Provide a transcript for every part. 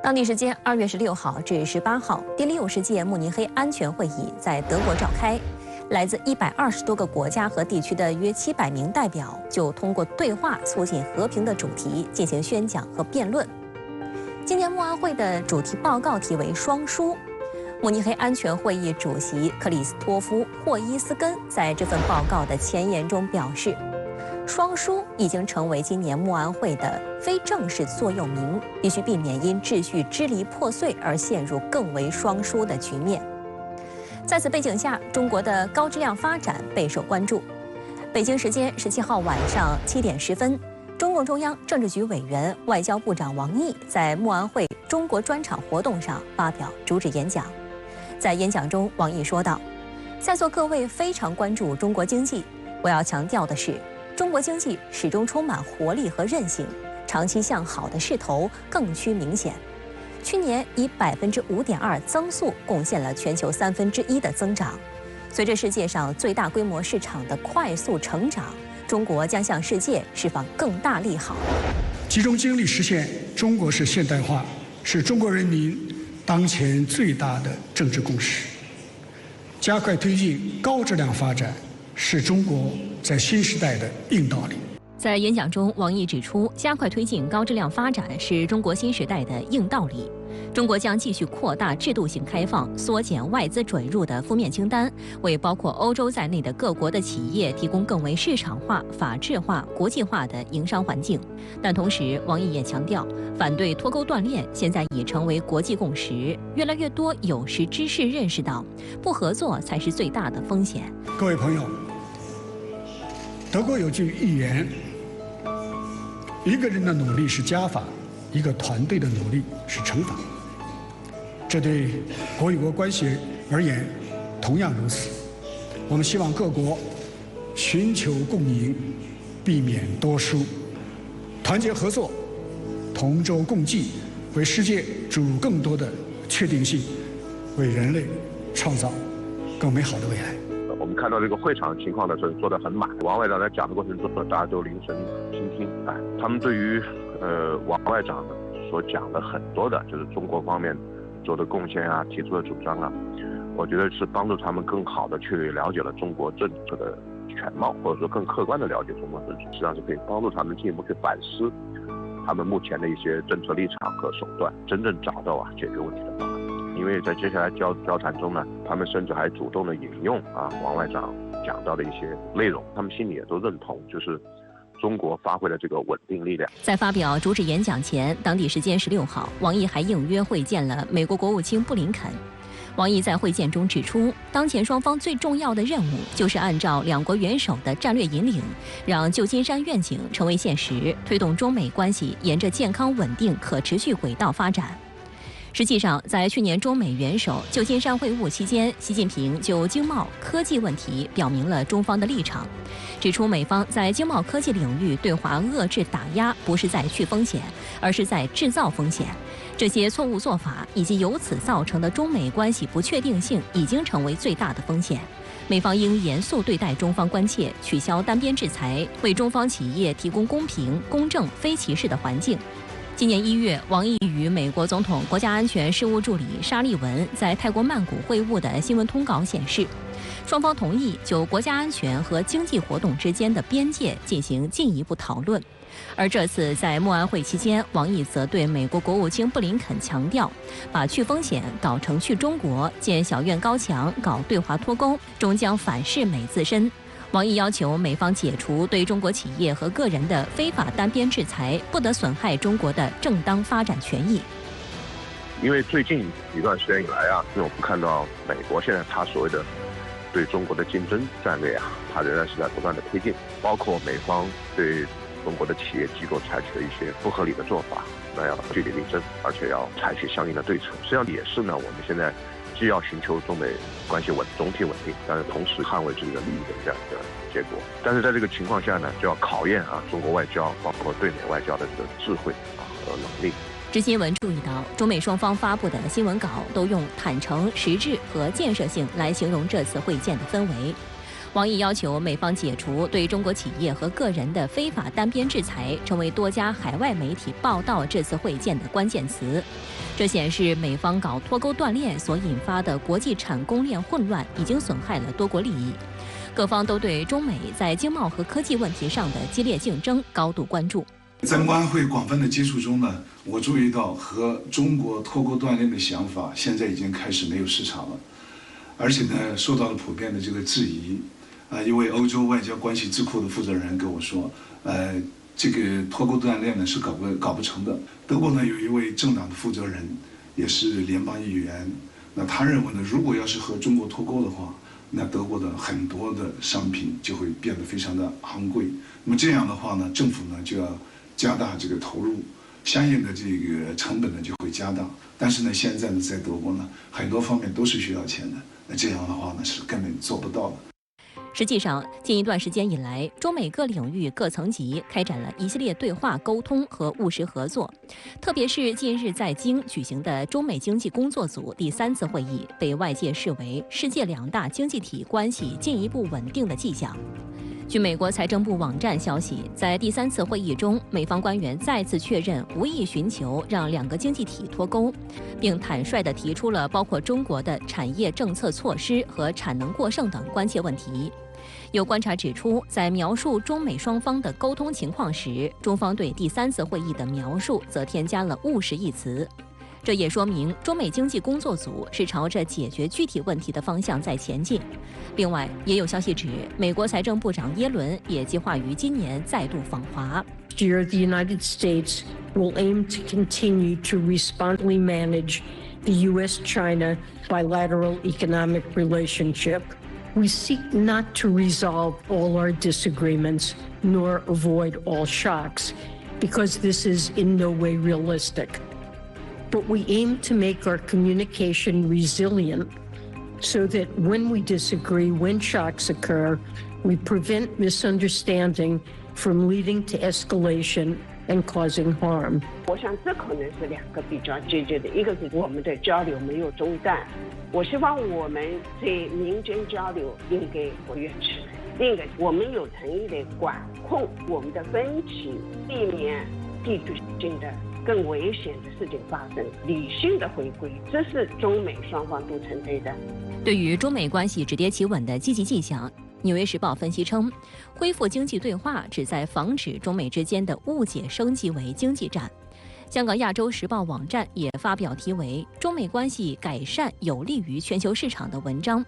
当地时间2月16号至18号，第60届慕尼黑安全会议在德国召开。来自120多个国家和地区的约700名代表就通过对话促进和平的主题进行宣讲和辩论。今年慕安会的主题报告题为“双输”。慕尼黑安全会议主席克里斯托夫·霍伊斯根在这份报告的前言中表示，双输已经成为今年慕安会的非正式座右铭，必须避免因秩序支离破碎而陷入更为双输的局面。在此背景下，中国的高质量发展备受关注。北京时间17号晚上7点10分，中共中央政治局委员、外交部长王毅在慕安会中国专场活动上发表主旨演讲。在演讲中，王毅说道：“在座各位非常关注中国经济，我要强调的是，中国经济始终充满活力和韧性，长期向好的势头更趋明显。去年以5.2%增速贡献了全球1/3的增长。随着世界上最大规模市场的快速成长，中国将向世界释放更大利好。集中精力实现中国式现代化，是中国人民当前最大的政治共识。加快推进高质量发展，是中国在新时代的硬道理。”在演讲中，王毅指出，加快推进高质量发展是中国新时代的硬道理。中国将继续扩大制度性开放，缩减外资准入的负面清单，为包括欧洲在内的各国的企业提供更为市场化、法治化、国际化的营商环境。但同时，王毅也强调，反对脱钩断链现在已成为国际共识，越来越多有识之士认识到，不合作才是最大的风险。各位朋友，德国有句寓言，一个人的努力是加法，一个团队的努力是乘法。这对国与国关系而言同样如此。我们希望各国寻求共赢，避免多输，团结合作，同舟共济，为世界注入更多的确定性，为人类创造更美好的未来。我们看到这个会场情况的时候，做得很满。王外长在讲的过程中，大家都凝神倾听。他们对于王外长所讲的很多的，就是中国方面做的贡献啊，提出的主张啊，我觉得是帮助他们更好的去了解了中国政策的全貌，或者说更客观的了解中国政策，实际上是可以帮助他们进一步去反思他们目前的一些政策立场和手段，真正找到解决问题的方案。因为在接下来交谈中呢，他们甚至还主动的引用王外长讲到的一些内容，他们心里也都认同，就是中国发挥了这个稳定力量。在发表主旨演讲前，当地时间16号，王毅还应约会见了美国国务卿布林肯。王毅在会见中指出，当前双方最重要的任务就是按照两国元首的战略引领，让旧金山愿景成为现实，推动中美关系沿着健康、稳定、可持续轨道发展。实际上，在去年中美元首旧金山会晤期间，习近平就经贸、科技问题表明了中方的立场，指出美方在经贸科技领域对华遏制打压，不是在去风险，而是在制造风险。这些错误做法以及由此造成的中美关系不确定性，已经成为最大的风险。美方应严肃对待中方关切，取消单边制裁，为中方企业提供公平、公正、非歧视的环境。今年1月，王毅与美国总统国家安全事务助理沙利文在泰国曼谷会晤的新闻通稿显示，双方同意就国家安全和经济活动之间的边界进行进一步讨论。而这次在慕安会期间，王毅则对美国国务卿布林肯强调，把去风险搞成去中国，建小院高墙，搞对华脱钩，终将反噬美自身。王毅要求美方解除对中国企业和个人的非法单边制裁，不得损害中国的正当发展权益。因为最近一段时间以来因为我们看到美国现在他所谓的对中国的竞争战略它仍然是在不断的推进，包括美方对中国的企业机构采取的一些不合理的做法，那要据理力争，而且要采取相应的对策。实际上也是呢，我们现在既要寻求中美关系总体稳定，但是同时捍卫自己的利益的这样一个结果。但是在这个情况下呢，就要考验中国外交包括对美外交的这个智慧和能力。知新闻注意到，中美双方发布的新闻稿都用坦诚、实质和建设性来形容这次会见的氛围。王毅要求美方解除对中国企业和个人的非法单边制裁，成为多家海外媒体报道这次会见的关键词。这显示美方搞脱钩断链所引发的国际产供链混乱已经损害了多国利益。各方都对中美在经贸和科技问题上的激烈竞争高度关注。在慕安会广泛的接触中呢，我注意到和中国脱钩断链的想法现在已经开始没有市场了，而且呢受到了普遍的这个质疑。一位欧洲外交关系智库的负责人跟我说，这个脱钩断链呢是搞不成的。德国呢有一位政党的负责人，也是联邦议员，那他认为呢，如果要是和中国脱钩的话，那德国的很多的商品就会变得非常的昂贵。那么这样的话呢，政府呢就要加大这个投入，相应的这个成本呢就会加大。但是呢，现在呢在德国呢，很多方面都是需要钱的，那这样的话呢是根本做不到的。实际上，近一段时间以来，中美各领域各层级开展了一系列对话沟通和务实合作。特别是近日在京举行的中美经济工作组第3次会议，被外界视为世界2大经济体关系进一步稳定的迹象。据美国财政部网站消息，在第3次会议中，美方官员再次确认无意寻求让2个经济体脱钩，并坦率地提出了包括中国的产业政策措施和产能过剩等关切问题。有观察指出，在描述中美双方的沟通情况时，中方对第3次会议的描述则添加了务实一词。这也说明中美经济工作组是朝着解决具体问题的方向在前进。另外，也有消息指，美国财政部长耶伦也计划于今年再度访华。Next year, the United States will aim to continue to responsibly manage the U.S.-China bilateral economic relationship. We seek not to resolve all our disagreements nor avoid all shocks, because this is in no way realistic.But we aim to make our communication resilient so that when we disagree, when shocks occur, we prevent misunderstanding from leading to escalation and causing harm. 我想这可能是2个比较积极的，一个是我们的交流没有中断，我希望我们在民间交流应该活跃起来。另一个，我们有诚意的管控我们的分歧，避免地区性的更危险的事情发生，理性的回归，这是中美双方都承认的。对于中美关系止跌企稳的积极迹象，《纽约时报》分析称，恢复经济对话旨在防止中美之间的误解升级为经济战。香港《亚洲时报》网站也发表题为《中美关系改善有利于全球市场》的文章，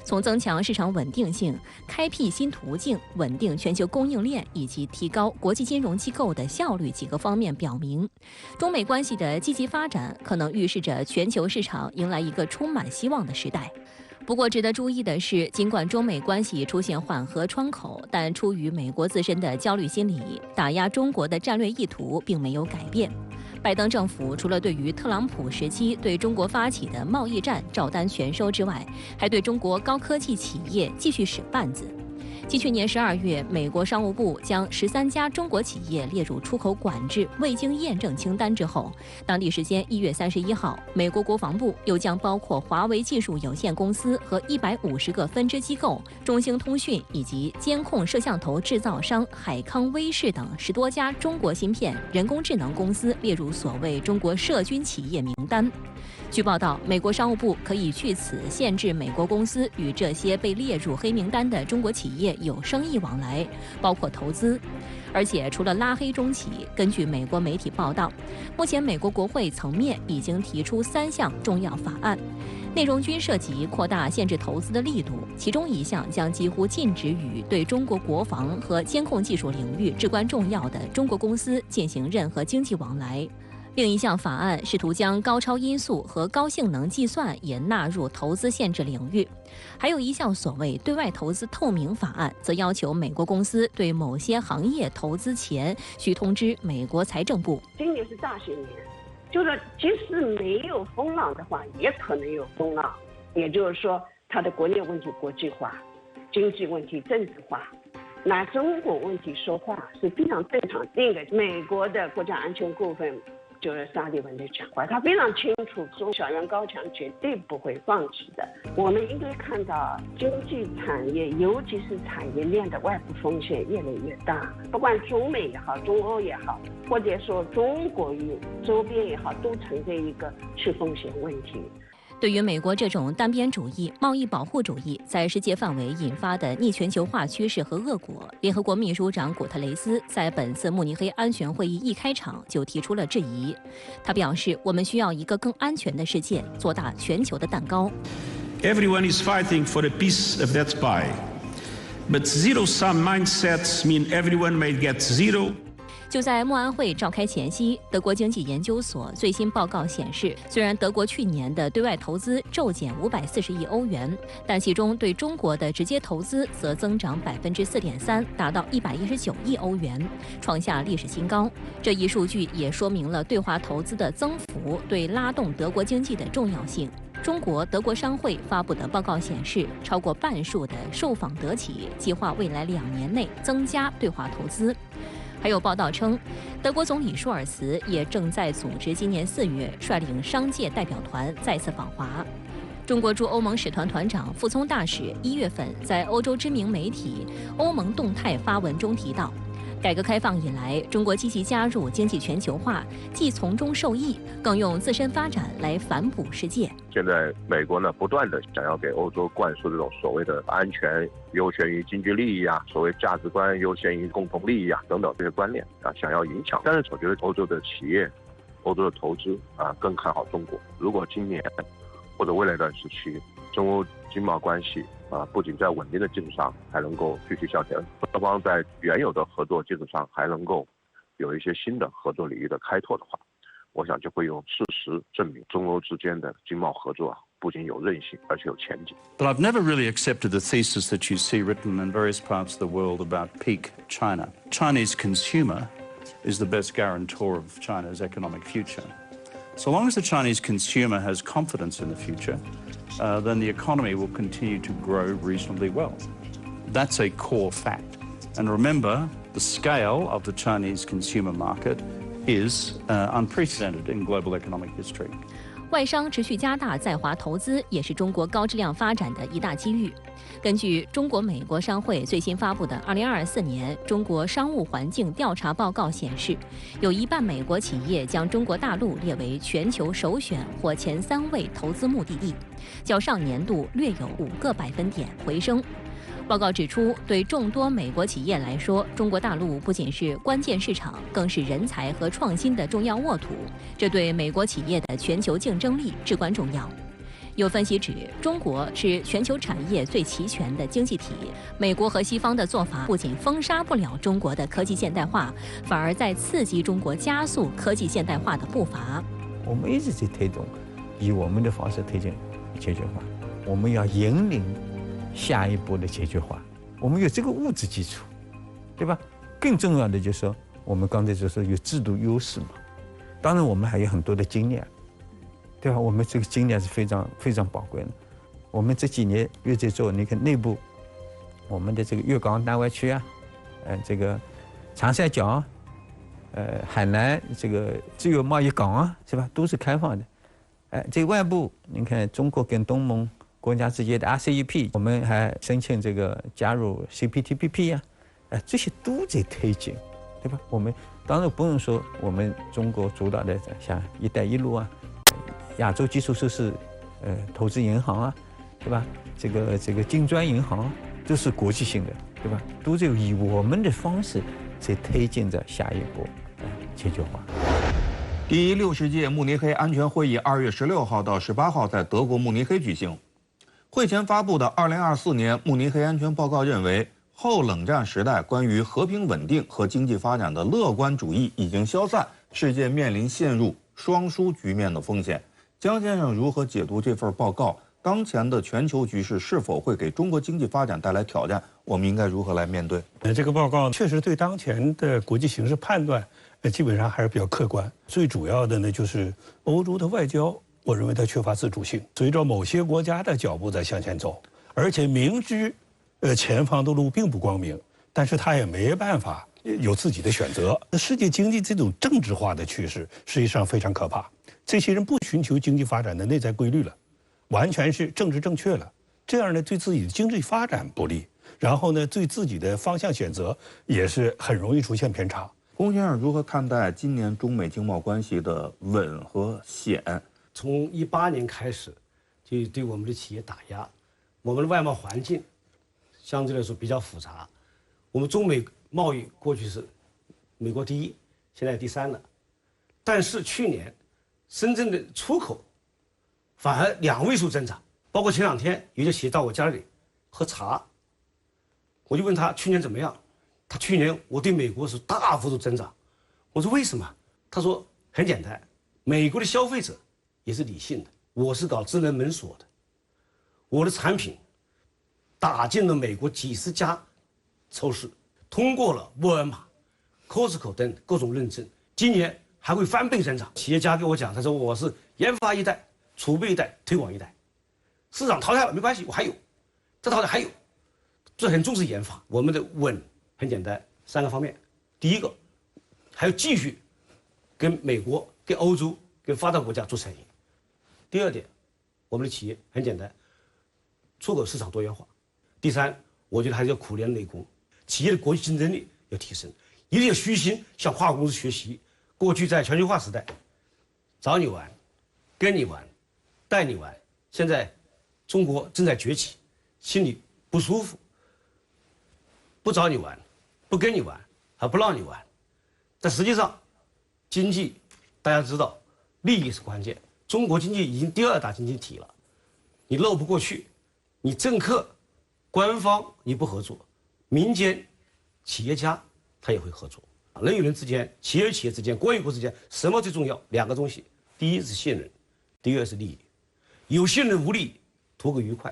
从增强市场稳定性、开辟新途径、稳定全球供应链以及提高国际金融机构的效率几个方面表明，中美关系的积极发展可能预示着全球市场迎来一个充满希望的时代。不过值得注意的是，尽管中美关系出现缓和窗口，但出于美国自身的焦虑心理，打压中国的战略意图并没有改变。拜登政府除了对于特朗普时期对中国发起的贸易战照单全收之外，还对中国高科技企业继续使绊子。继去年12月，美国商务部将13家中国企业列入出口管制未经验证清单之后，当地时间1月31号，美国国防部又将包括华为技术有限公司和150个分支机构、中兴通讯以及监控摄像头制造商海康威视等10多家中国芯片、人工智能公司列入所谓中国涉军企业名单。据报道，美国商务部可以据此限制美国公司与这些被列入黑名单的中国企业有生意往来，包括投资。而且除了拉黑中企，根据美国媒体报道，目前美国国会层面已经提出3项重要法案，内容均涉及扩大限制投资的力度，其中一项将几乎禁止与对中国国防和监控技术领域至关重要的中国公司进行任何经济往来。另一项法案试图将高超音速和高性能计算也纳入投资限制领域，还有一项所谓对外投资透明法案，则要求美国公司对某些行业投资前需通知美国财政部。今年是大选年，就是即使没有风浪的话，也可能有风浪。也就是说，它的国内问题国际化，经济问题政治化，拿中国问题说话是非常正常。另一个，美国的国家安全顾问就是沙利文的讲话，他非常清楚，说小院高墙绝对不会放弃的。我们应该看到经济产业，尤其是产业链的外部风险越来越大，不管中美也好，中欧也好，或者说中国与周边也好，都存在一个去风险问题。对于美国这种单边主义、贸易保护主义在世界范围引发的逆全球化趋势和恶果，联合国秘书长古特雷斯在本次慕尼黑安全会议一开场就提出了质疑。他表示，我们需要一个更安全的世界，做大全球的蛋糕。Everyone is fighting for a piece of that pie, but zero-sum mindsets mean everyone may get zero. 就在慕安会召开前夕，德国经济研究所最新报告显示，虽然德国去年的对外投资骤减540亿欧元，但其中对中国的直接投资则增长4.3%，达到119亿欧元，创下历史新高。这一数据也说明了对华投资的增幅对拉动德国经济的重要性。中国德国商会发布的报告显示，超过半数的受访德企计划未来2年内增加对华投资。还有报道称，德国总理舒尔茨也正在组织今年4月率领商界代表团再次访华。中国驻欧盟使团团长傅聪大使1月份在欧洲知名媒体《欧盟动态》发文中提到，改革开放以来，中国积极加入经济全球化，既从中受益，更用自身发展来反哺世界。现在美国呢，不断的想要给欧洲灌输这种所谓的安全优先于经济利益啊，所谓价值观优先于共同利益啊等等这些观念啊，想要影响。但是我觉得欧洲的企业、欧洲的投资啊，更看好中国。如果今年或者未来一段时期，中欧经贸关系不仅在稳定的基础上还能够继续向前，双方在原有的合作基础上还能够有一些新的合作领域的开拓的话，我想就会用事实证明中欧之间的经贸合作不仅有韧性，而且有前景。 But I've never really accepted the thesis that you see written in various parts of the world about peak China. Chinese consumer is the best guarantor of China's economic future. So long as the Chinese consumer has confidence in the future, then the economy will continue to grow reasonably well. That's a core fact. And remember, the scale of the Chinese consumer market is unprecedented in global economic history. 外商持续加大在华投资，也是中国高质量发展的一大机遇。根据中国美国商会最新发布的2024年中国商务环境调查报告显示，有1半美国企业将中国大陆列为全球首选或前3位投资目的地，较上年度略有5个百分点回升。报告指出，对众多美国企业来说，中国大陆不仅是关键市场，更是人才和创新的重要沃土，这对美国企业的全球竞争力至关重要。有分析指，中国是全球产业最齐全的经济体，美国和西方的做法不仅封杀不了中国的科技现代化，反而在刺激中国加速科技现代化的步伐。我们一直在推动，以我们的方式推进解决化，我们要引领下一步的解决化，我们有这个物质基础，对吧？更重要的就是说，我们刚才就说有制度优势嘛，当然我们还有很多的经验，对吧？我们这个经验是非常非常宝贵的。我们这几年越在做，你看内部，我们的这个粤港大湾区啊，这个长三角，海南这个自由贸易港啊，是吧？都是开放的。这外部你看中国跟东盟国家之间的 RCEP， 我们还申请这个加入 CPTPP 啊，这些都在推进，对吧？我们当然不用说我们中国主导的像“一带一路”啊，亚洲基础设施投资银行啊，对吧？这个金砖银行啊，都是国际性的，对吧？都是以我们的方式在推进着下一步全球化。第60届慕尼黑安全会议2月16号到18号在德国慕尼黑举行。会前发布的2024年慕尼黑安全报告认为，后冷战时代关于和平稳定和经济发展的乐观主义已经消散，世界面临陷入双输局面的风险。江先生如何解读这份报告？当前的全球局势是否会给中国经济发展带来挑战？我们应该如何来面对？这个报告确实对当前的国际形势判断，基本上还是比较客观。最主要的呢，就是欧洲的外交，我认为它缺乏自主性，随着某些国家的脚步在向前走，而且明知前方的路并不光明，但是他也没办法有自己的选择。世界经济这种政治化的趋势实际上非常可怕。这些人不寻求经济发展的内在规律了，完全是政治正确了。这样呢，对自己的经济发展不利，然后呢，对自己的方向选择也是很容易出现偏差。龚先生如何看待今年中美经贸关系的稳和险？从18年开始，就对我们的企业打压，我们的外贸环境相对来说比较复杂。我们中美贸易过去是美国第一，现在第3了，但是去年深圳的出口反而2位数增长。包括前2天有些企业到我家里喝茶，我就问他去年怎么样，他去年我对美国是大幅度增长。我说为什么？他说很简单，美国的消费者也是理性的，我是搞智能门锁的，我的产品打进了美国几十家超市，通过了沃尔玛、Costco 等各种认证，今年还会翻倍增长。企业家跟我讲，他说我是研发一代，储备一代，推广一代。市场淘汰了没关系，我还有，这淘汰还有，这很重视研发。我们的稳很简单，3个方面。第一个，还要继续跟美国、跟欧洲、跟发达国家做生意。第2点，我们的企业很简单，出口市场多元化。第3，我觉得还是要苦练内功，企业的国际竞争力要提升，一定要虚心向跨国公司学习。过去在全球化时代，找你玩，跟你玩，带你玩，现在中国正在崛起，心里不舒服，不找你玩，不跟你玩，还不让你玩。但实际上，经济大家知道，利益是关键。中国经济已经第2大经济体了，你漏不过去，你政客、官方你不合作，民间企业家他也会合作。人与人之间、企业与企业之间、国与国之间，什么最重要？2个东西，第一是信任，第2是利益。有信任无利益，图个愉快；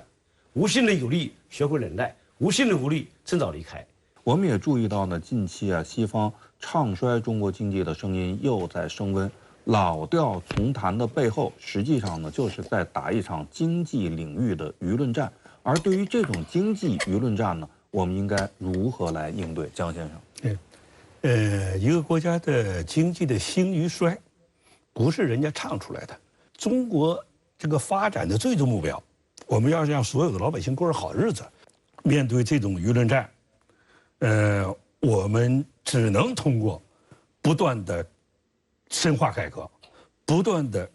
无信任有利益，学会忍耐；无信任无利益，趁早离开。我们也注意到呢，近期西方唱衰中国经济的声音又在升温。老调重弹的背后，实际上呢，就是在打一场经济领域的舆论战。而对于这种经济舆论战呢，我们应该如何来应对？江先生，一个国家的经济的兴与衰，不是人家唱出来的。中国这个发展的最终目标，我们要让所有的老百姓过上好日子。面对这种舆论战，我们只能通过不断的深化改革，不断的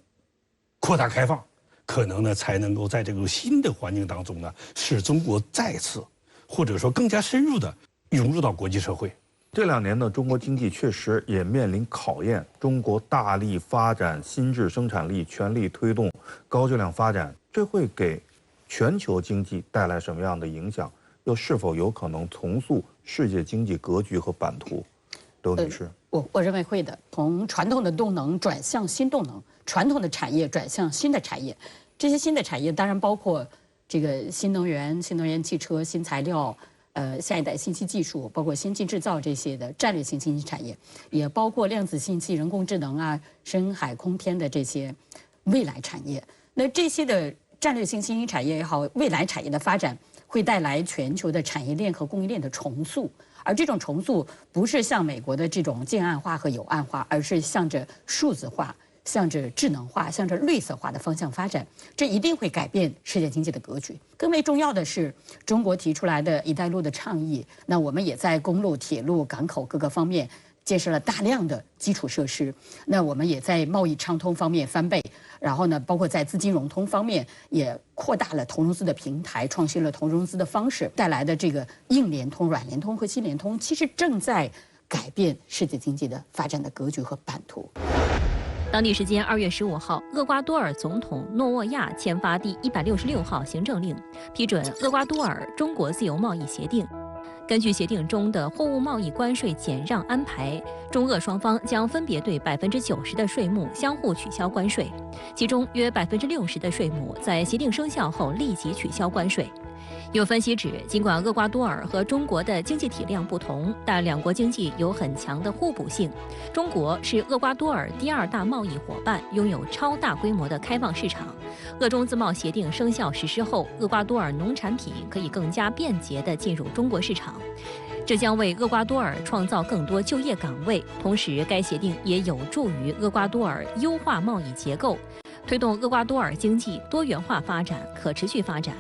扩大开放，可能呢才能够在这个新的环境当中呢，使中国再次或者说更加深入的融入到国际社会。这2年呢，中国经济确实也面临考验。中国大力发展新质生产力，全力推动高质量发展，这会给全球经济带来什么样的影响？又是否有可能重塑世界经济格局和版图？周女士，我认为会的。从传统的动能转向新动能，传统的产业转向新的产业。这些新的产业当然包括这个新能源、新能源汽车、新材料。下一代信息技术，包括先进制造这些的战略性新兴产业，也包括量子信息、人工智能啊、深海空天的这些未来产业。那这些的战略性新兴产业也好，未来产业的发展，会带来全球的产业链和供应链的重塑。而这种重塑不是像美国的这种近岸化和友岸化，而是向着数字化、向着智能化、向着绿色化的方向发展，这一定会改变世界经济的格局。更为重要的是，中国提出来的一带一路的倡议，那我们也在公路、铁路、港口各个方面建设了大量的基础设施。那我们也在贸易畅通方面翻倍，然后呢，包括在资金融通方面也扩大了投融资的平台，创新了投融资的方式，带来的这个硬联通、软联通和新联通，其实正在改变世界经济的发展的格局和版图。当地时间2月15号，厄瓜多尔总统诺沃亚签发第166号行政令，批准厄瓜多尔中国自由贸易协定。根据协定中的货物贸易关税减让安排，中俄双方将分别对90%的税目相互取消关税，其中约60%的税目在协定生效后立即取消关税。有分析指，尽管厄瓜多尔和中国的经济体量不同，但两国经济有很强的互补性。中国是厄瓜多尔第2大贸易伙伴，拥有超大规模的开放市场。俄中自贸协定生效实施后，厄瓜多尔农产品可以更加便捷地进入中国市场。这将为厄瓜多尔创造更多就业岗位，同时该协定也有助于厄瓜多尔优化贸易结构，推动厄瓜多尔经济多元化发展、可持续发展。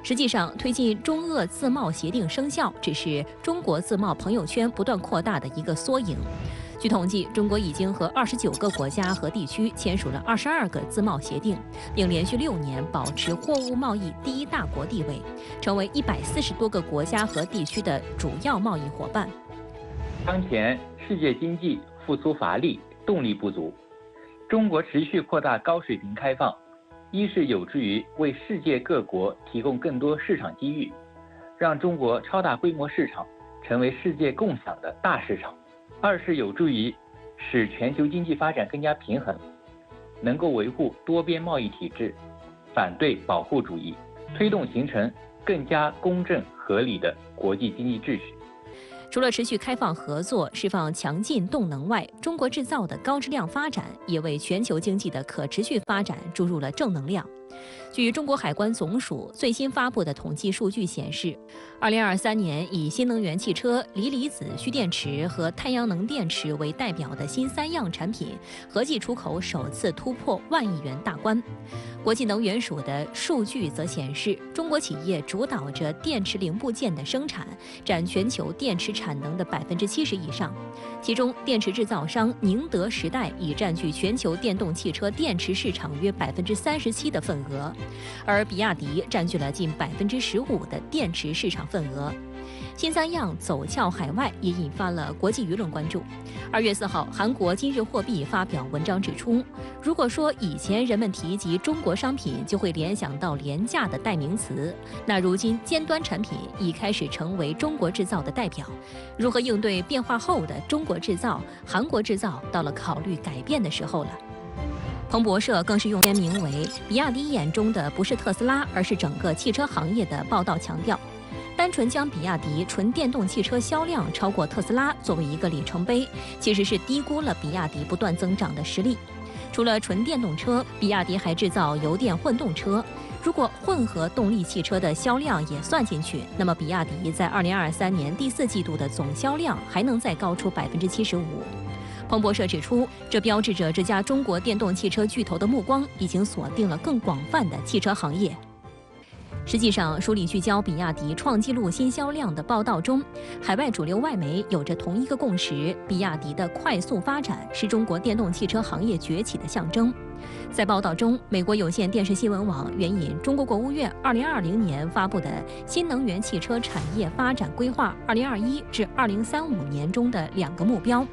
实际上，推进中俄自贸协定生效，只是中国自贸朋友圈不断扩大的一个缩影。据统计，中国已经和29个国家和地区签署了22个自贸协定，并连续6年保持货物贸易第一大国地位，成为140多个国家和地区的主要贸易伙伴。当前世界经济复苏乏力，动力不足，中国持续扩大高水平开放，一是有助于为世界各国提供更多市场机遇，让中国超大规模市场成为世界共享的大市场；二是有助于使全球经济发展更加平衡，能够维护多边贸易体制，反对保护主义，推动形成更加公正合理的国际经济秩序。除了持续开放合作、释放强劲动能外，中国制造的高质量发展也为全球经济的可持续发展注入了正能量。据中国海关总署最新发布的统计数据显示，2023年以新能源汽车、锂离子蓄电池和太阳能电池为代表的新3样产品合计出口首次突破1万亿元大关。国际能源署的数据则显示，中国企业主导着电池零部件的生产，占全球电池产能的70%以上。其中，电池制造商宁德时代已占据全球电动汽车电池市场约37%的份额，而比亚迪占据了近15%的电池市场份额。新3样走俏海外，也引发了国际舆论关注。2月4号，韩国今日货币发表文章指出，如果说以前人们提及中国商品就会联想到廉价的代名词，那如今尖端产品已开始成为中国制造的代表。如何应对变化后的中国制造、韩国制造，到了考虑改变的时候了。彭博社更是用篇名为“比亚迪眼中的不是特斯拉，而是整个汽车行业”的报道强调，单纯将比亚迪纯电动汽车销量超过特斯拉作为一个里程碑，其实是低估了比亚迪不断增长的实力。除了纯电动车，比亚迪还制造油电混动车。如果混合动力汽车的销量也算进去，那么比亚迪在2023年第4季度的总销量还能再高出75%。彭博社指出，这标志着这家中国电动汽车巨头的目光已经锁定了更广泛的汽车行业。实际上，梳理聚焦比亚迪创纪录新销量的报道中，海外主流外媒有着同一个共识：比亚迪的快速发展是中国电动汽车行业崛起的象征。在报道中，美国有线电视新闻网援引中国国务院2020年发布的《新能源汽车产业发展规划（2021至2035年）》中的2个目标。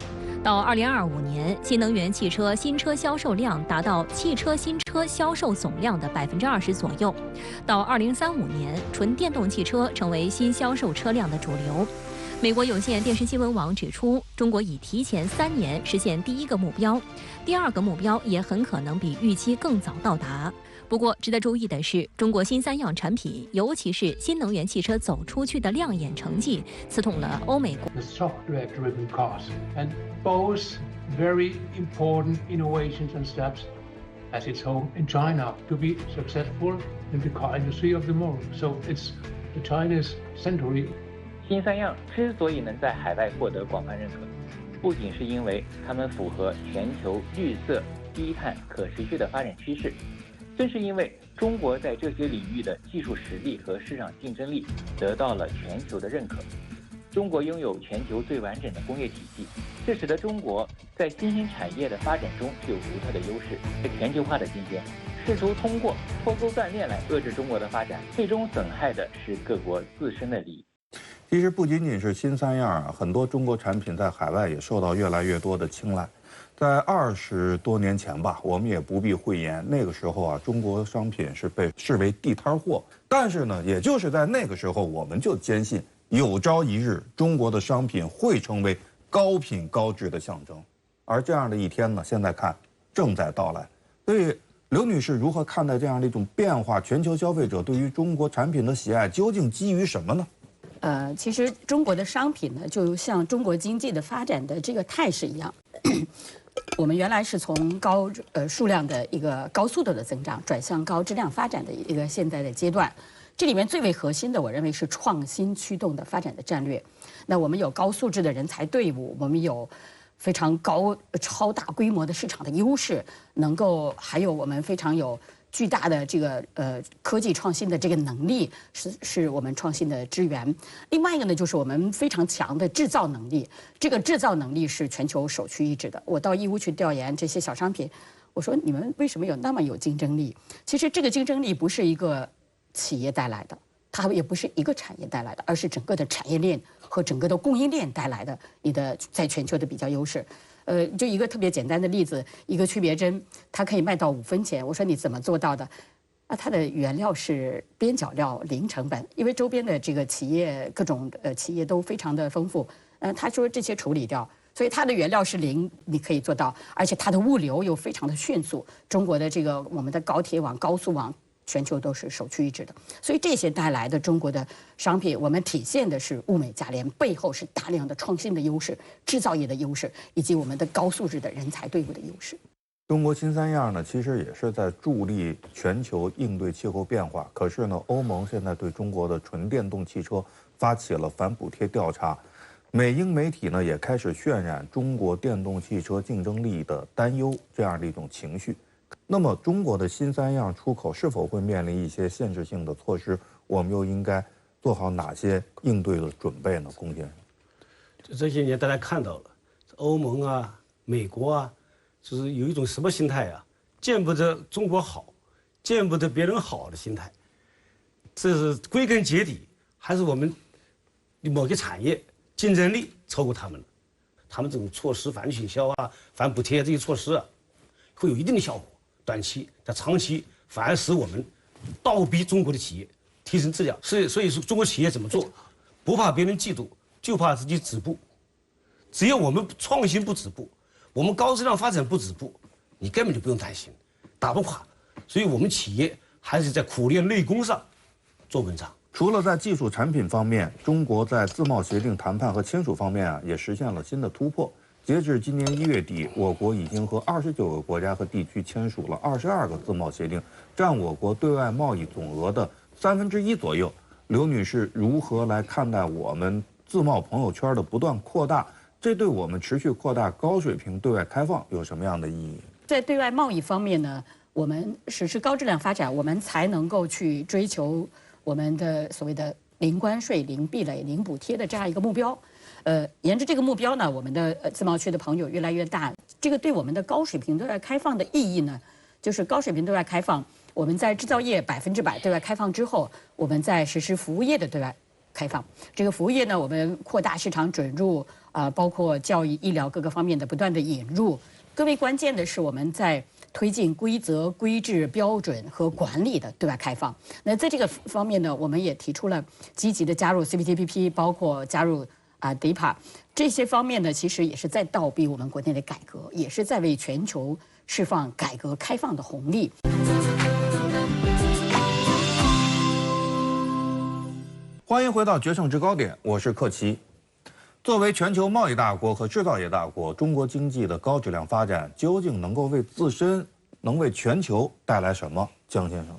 到2025年，新能源汽车新车销售量达到汽车新车销售总量的20%左右；到2035年，纯电动汽车成为新销售车辆的主流。美国有线电视新闻网指出，中国已提前3年实现第1个目标，第2个目标也很可能比预期更早到达。不过，值得注意的是，中国新3样产品，尤其是新能源汽车走出去的亮眼成绩，刺痛了欧美国。 software-driven cars, and both very important innovations and steps as its home in China to be successful in the car industry of tomorrow. So it's the Chinese century. 新3样之所以能在海外获得广泛认可，不仅是因为它们符合全球绿色、低碳、可持续的发展趋势，正是因为中国在这些领域的技术实力和市场竞争力得到了全球的认可。中国拥有全球最完整的工业体系，这使得中国在新兴产业的发展中具有独特的优势。在全球化的今天，试图通过脱钩断链来遏制中国的发展，最终损害的是各国自身的利益。其实不仅仅是新3样啊，很多中国产品在海外也受到越来越多的青睐。在20多年前吧，我们也不必讳言，那个时候啊，中国商品是被视为地摊货。但是呢，也就是在那个时候，我们就坚信有朝一日中国的商品会成为高品高质的象征。而这样的一天呢，现在看正在到来。所以，刘女士如何看待这样的一种变化？全球消费者对于中国产品的喜爱究竟基于什么呢？其实中国的商品呢，就像中国经济的发展的这个态势一样，我们原来是从高数量的一个高速度的增长，转向高质量发展的一个现在的阶段。这里面最为核心的，我认为是创新驱动的发展的战略。那我们有高素质的人才队伍，我们有非常超大规模的市场的优势，还有我们非常有巨大的这个科技创新的这个能力，是我们创新的支源。另外一个呢，就是我们非常强的制造能力，这个制造能力是全球首屈一指的。我到义乌去调研这些小商品，我说你们为什么有那么有竞争力？其实这个竞争力不是一个企业带来的，它也不是一个产业带来的，而是整个的产业链和整个的供应链带来的你的在全球的比较优势。就一个特别简单的例子，一个区别针，它可以卖到5分钱。我说你怎么做到的？它的原料是边角料零成本，因为周边的这个企业各种企业都非常的丰富。他说这些处理掉，所以它的原料是零，你可以做到，而且它的物流又非常的迅速。中国的我们的高铁网、高速网，全球都是首屈一指的。所以这些带来的中国的商品，我们体现的是物美价廉，背后是大量的创新的优势、制造业的优势，以及我们的高素质的人才队伍的优势。中国新三样呢，其实也是在助力全球应对气候变化。可是呢，欧盟现在对中国的纯电动汽车发起了反补贴调查，美英媒体呢也开始渲染中国电动汽车竞争力的担忧这样的一种情绪。那么，中国的新三样出口是否会面临一些限制性的措施？我们又应该做好哪些应对的准备呢？龚先生，这些年大家看到了，欧盟啊、美国啊，就是有一种什么心态啊？见不得中国好，见不得别人好的心态。这是归根结底，还是我们某个产业竞争力超过他们了。他们这种措施，反倾销啊、反补贴这些措施啊，会有一定的效果。短期，但长期反而使我们倒逼中国的企业提升质量。所以说，中国企业怎么做，不怕别人嫉妒，就怕自己止步。只要我们创新不止步，我们高质量发展不止步，你根本就不用担心，打不垮。所以我们企业还是在苦练内功上做文章。除了在技术产品方面，中国在自贸协定谈判和签署方面也实现了新的突破。截至今年1月底，我国已经和29个国家和地区签署了22个自贸协定，占我国对外贸易总额的1/3左右。刘女士如何来看待我们自贸朋友圈的不断扩大？这对我们持续扩大高水平对外开放有什么样的意义？在对外贸易方面呢，我们实施高质量发展，我们才能够去追求我们的所谓的零关税、零壁垒、零补贴的这样一个目标。沿着这个目标呢，我们的自贸区的朋友越来越大。这个对我们的高水平对外开放的意义呢，就是高水平对外开放。我们在制造业100%对外开放之后，我们在实施服务业的对外开放。这个服务业呢，我们扩大市场准入，包括教育、医疗各个方面的不断的引入。更为关键的是，我们在推进规则、规制、标准和管理的对外开放。那在这个方面呢，我们也提出了积极的加入 CPTPP， 包括加入DIPA 这些方面呢，其实也是在倒逼我们国内的改革，也是在为全球释放改革开放的红利。欢迎回到决胜制高点，我是克奇。作为全球贸易大国和制造业大国，中国经济的高质量发展究竟能够为自身、能为全球带来什么？江先生，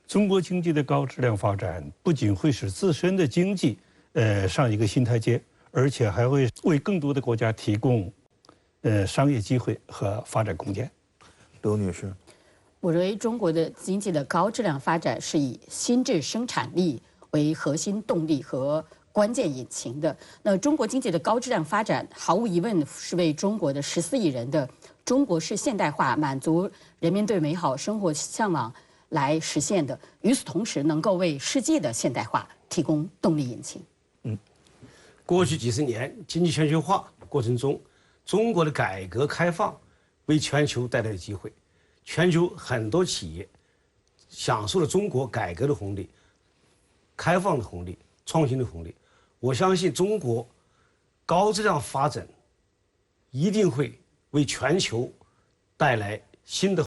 中国经济的高质量发展不仅会使自身的经济上一个新台阶，而且还会为更多的国家提供商业机会和发展空间。刘女士，我认为中国的经济的高质量发展是以新质生产力为核心动力和关键引擎的。那中国经济的高质量发展，毫无疑问是为中国的14亿人的中国式现代化、满足人民对美好生活向往来实现的。与此同时，能够为世界的现代化提供动力引擎。过去几十年经济全球化过程中，中国的改革开放为全球带来了机会，全球很多企业享受了中国改革的红利、开放的红利、创新的红利。我相信中国高质量发展一定会为全球带来新的